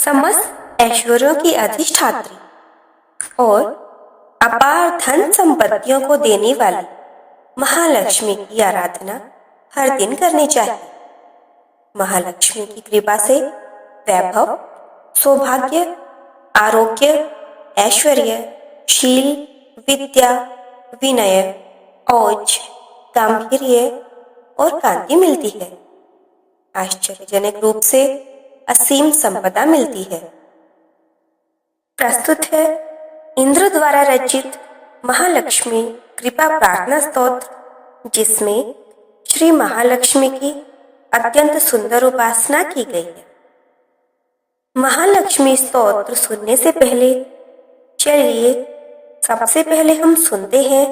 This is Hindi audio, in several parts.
समस्त ऐश्वर्यों की अधिष्ठात्री और अपार धन संपत्तियों को देने वाली महालक्ष्मी की आराधना हर दिन करनी चाहिए। महालक्ष्मी की कृपा से वैभव, सौभाग्य, आरोग्य, ऐश्वर्य, शील, विद्या, विनय, औज, गांधीर्य और कांति मिलती है। आश्चर्यजनक रूप से असीम संपदा मिलती है। प्रस्तुत है इंद्र द्वारा रचित महालक्ष्मी कृपा प्रार्थना स्तोत्र, जिसमें श्री महालक्ष्मी की अत्यंत सुंदर उपासना की गई है। महालक्ष्मी स्तोत्र सुनने से पहले चलिए सबसे पहले हम सुनते हैं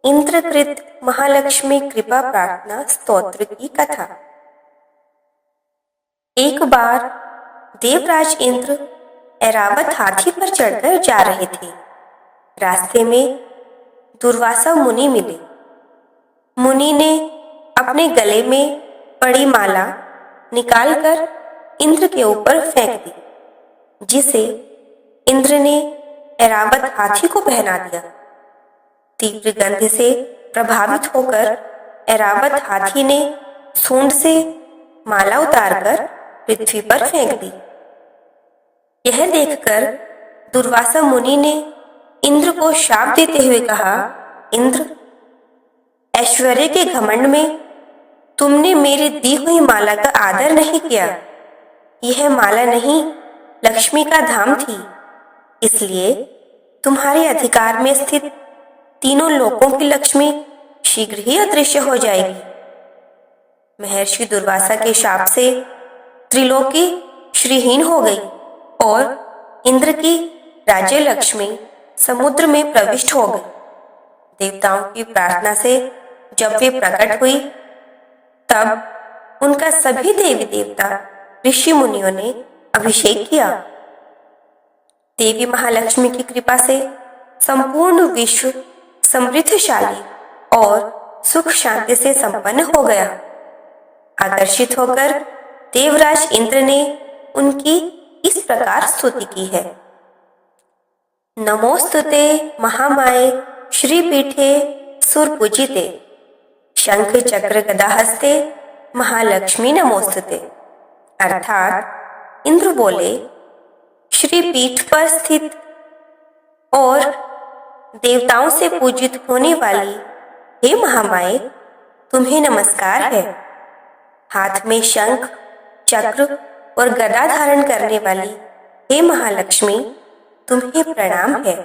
इंद्रकृत महालक्ष्मी कृपा प्रार्थना स्तोत्र की कथा। एक बार देवराज इंद्र ऐरावत हाथी पर चढ़कर जा रहे थे। रास्ते में दुर्वासा मुनि मिले। मुनि ने अपने गले में पड़ी माला निकालकर इंद्र के ऊपर फेंक दी, जिसे इंद्र ने ऐरावत हाथी को पहना दिया। तीव्र गंध से प्रभावित होकर ऐरावत हाथी ने सूंड से माला उतारकर पृथ्वी पर फेंक दी। यह देखकर दुर्वासा मुनि ने इंद्र को शाप देते हुए कहा, इंद्र, ऐश्वर्य के घमंड में तुमने मेरी दी हुई माला का आदर नहीं किया। यह माला नहीं, लक्ष्मी का धाम थी, इसलिए तुम्हारे अधिकार में स्थित तीनों लोकों की लक्ष्मी शीघ्र ही अदृश्य हो जाएगी। महर्षि दुर्वासा के शाप से त्रिलोकी श्रीहीन हो गई और इंद्र की राज्य लक्ष्मी समुद्र में प्रविष्ट हो गई। देवताओं की प्रार्थना से जब वे प्रकट हुई, तब उनका सभी देवी देवता ऋषि मुनियों ने अभिषेक किया। देवी महालक्ष्मी की कृपा से संपूर्ण विश्व समृद्धशाली और सुख शांति से संपन्न हो गया। आकर्षित होकर देवराज इंद्र ने उनकी इस प्रकार स्तुति की है। नमोस्तुते महामाये श्रीपीठे सुरपूजिते, शंख चक्र गदा हस्ते महालक्ष्मी नमोस्तुते। अर्थात इंद्र बोले, श्रीपीठ पर स्थित और देवताओं से पूजित होने वाली हे महामाये, तुम्हें नमस्कार है। हाथ में शंख, चक्र और गदा धारण करने वाली हे महालक्ष्मी, तुम्हें प्रणाम है।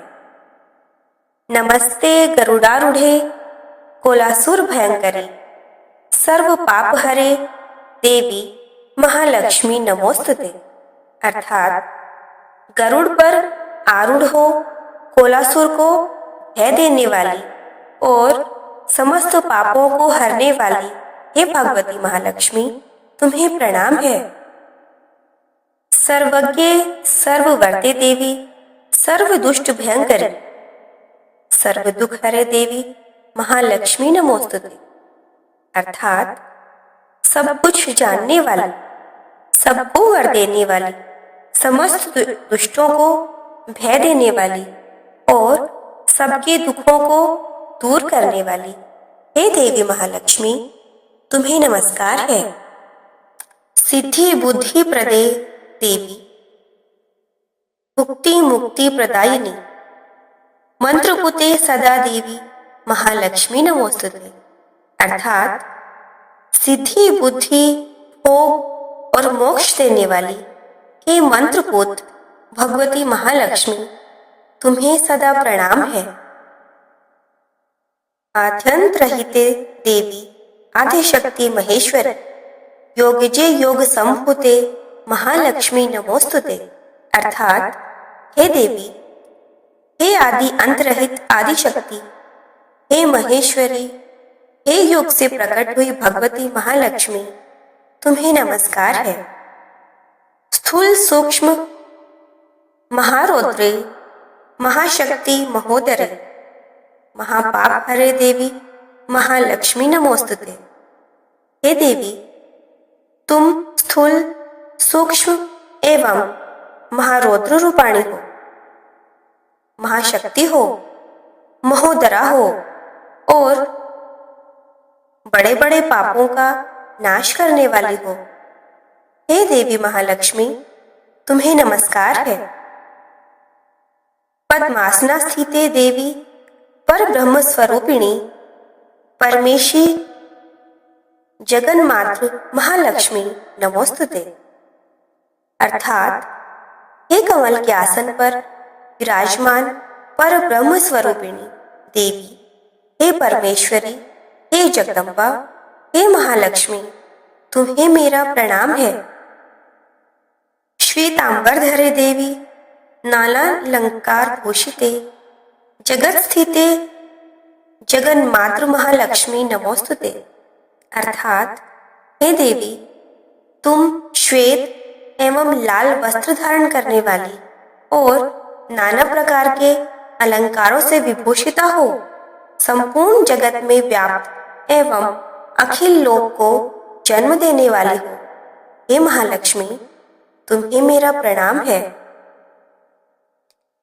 नमस्ते गरुडारूढ़े कोलासुर भयंकरी, सर्व पाप हरे देवी महालक्ष्मी नमोस्तुते। अर्थात गरुड़ पर आरूढ़ हो कोलासुर को भय देने वाली और समस्त पापों को हरने वाली हे भगवती महालक्ष्मी, तुम्हें प्रणाम है। सर्वज्ञ सर्ववर्ते देवी, सर्व दुष्ट भयंकरी, सर्व दुख हरे देवी महालक्ष्मी नमोस्तुते। अर्थात सब कुछ जानने वाली, सबको वर देने वाली, समस्त दुष्टों को भय देने वाली और सबके दुखों को दूर करने वाली हे देवी महालक्ष्मी, तुम्हें नमस्कार है। सिद्धि बुद्धि प्रदे देवी, मुक्ति मुक्ति प्रदायिनी, मंत्रपुते सदा देवी महालक्ष्मी नमोस्तुते। अर्थात सिद्धि बुद्धि भोग और मोक्ष देने वाली हे मंत्रपुत भगवती महालक्ष्मी, तुम्हें सदा प्रणाम है। आद्यंत रहिते देवी आदिशक्ति महेश्वरी, योगजे योग संभूते महालक्ष्मी नमोस्तुते। अर्थात हे देवी, हे आदि अंत रहित आदिशक्ति, हे महेश्वरी, हे योग से प्रकट हुई भगवती महालक्ष्मी, तुम्हें नमस्कार है। स्थूल सूक्ष्म महारौद्रे महाशक्ति महोदरे, महापाप हरे देवी महालक्ष्मी नमोस्तुते। हे देवी, तुम स्थूल सूक्ष्म एवं महारौद्र रूपाणी हो, महाशक्ति हो, महोदरा हो और बड़े बड़े पापों का नाश करने वाली हो। हे देवी महालक्ष्मी, तुम्हें नमस्कार है। पद्मासना स्थिते देवी पर ब्रह्म स्वरूपिणी परमेशी जगन्मातृ महालक्ष्मी नमोस्तुते। अर्थात हे कमल के आसन पर विराजमान पर ब्रह्म स्वरूपिणी देवी, हे परमेश्वरी, हे जगदम्बा, हे महालक्ष्मी, तुम्हें मेरा प्रणाम है। श्वेतांबरधरे देवी नानालंकार भूषिते जगत स्थिते जगन्मातृ महालक्ष्मी नमोस्तुते। अर्थात हे देवी, तुम श्वेत एवं लाल वस्त्र धारण करने वाली और नाना प्रकार के अलंकारों से विभूषिता हो, संपूर्ण जगत में व्याप्त एवं अखिल लोक को जन्म देने वाली हो। हे महालक्ष्मी, तुम्हें मेरा प्रणाम है।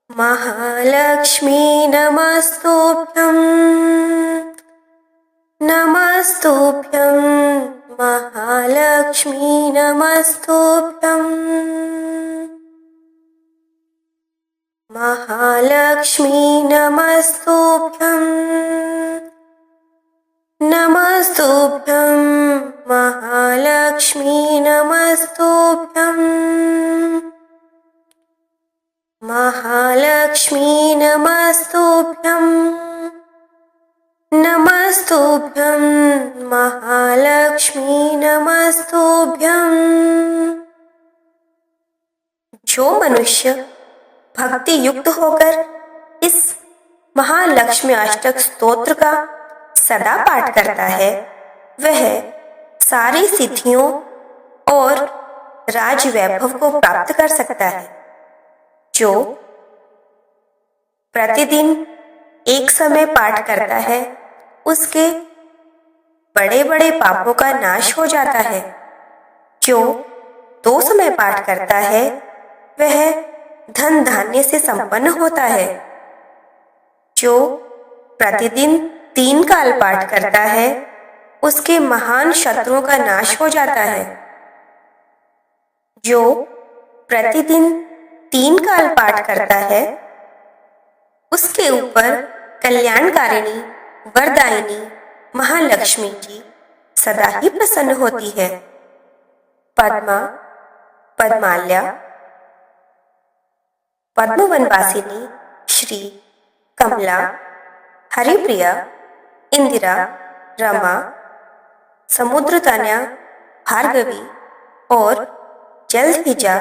महालक्ष्मी नमस्तुभ्यं, नमस्तुभ्यं महालक्ष्मी नमस्तुभ्यं, महालक्ष्मी नमस्तुभ्यं, नमस्तुभ्यं महालक्ष्मी नमस्तुभ्यं, महालक्ष्मी नमस्तुभ्यं, नमस्तुभ्यं महालक्ष्मी नमस्तुभ्यं। जो मनुष्य भक्ति युक्त होकर इस महालक्ष्मी अष्टक स्तोत्र का सदा पाठ करता है, वह सारी सिद्धियों और राज वैभव को प्राप्त कर सकता है। जो प्रतिदिन एक समय पाठ करता है, उसके बड़े बड़े पापों का नाश हो जाता है। जो 2 समय पाठ करता है, वह धन धान्य से संपन्न होता है। जो प्रतिदिन 3 काल पाठ करता है, उसके महान शत्रुओं का नाश हो जाता है। जो प्रतिदिन 3 काल पाठ करता है, उसके ऊपर कल्याणकारिणी वरदायिनी महालक्ष्मी जी सदा ही प्रसन्न होती है। पद्मा, पद्माल्या, पद्मवनवासिनी, श्री कमला, हरिप्रिया, इंदिरा, रमा, समुद्रतनया, भार्गवी और जलधिजा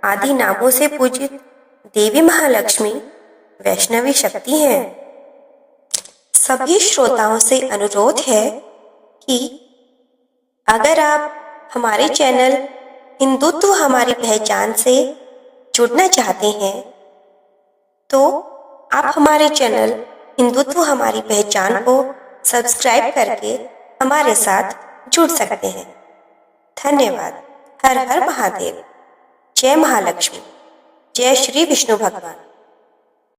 आदि नामों से पूजित देवी महालक्ष्मी वैष्णवी शक्ति है। सभी श्रोताओं से अनुरोध है कि अगर आप हमारे चैनल हिंदुत्व हमारी पहचान से जुड़ना चाहते हैं, तो आप हमारे चैनल हिंदुत्व हमारी पहचान को सब्सक्राइब करके हमारे साथ जुड़ सकते हैं। धन्यवाद। हर हर महादेव। जय महालक्ष्मी। जय श्री विष्णु भगवान।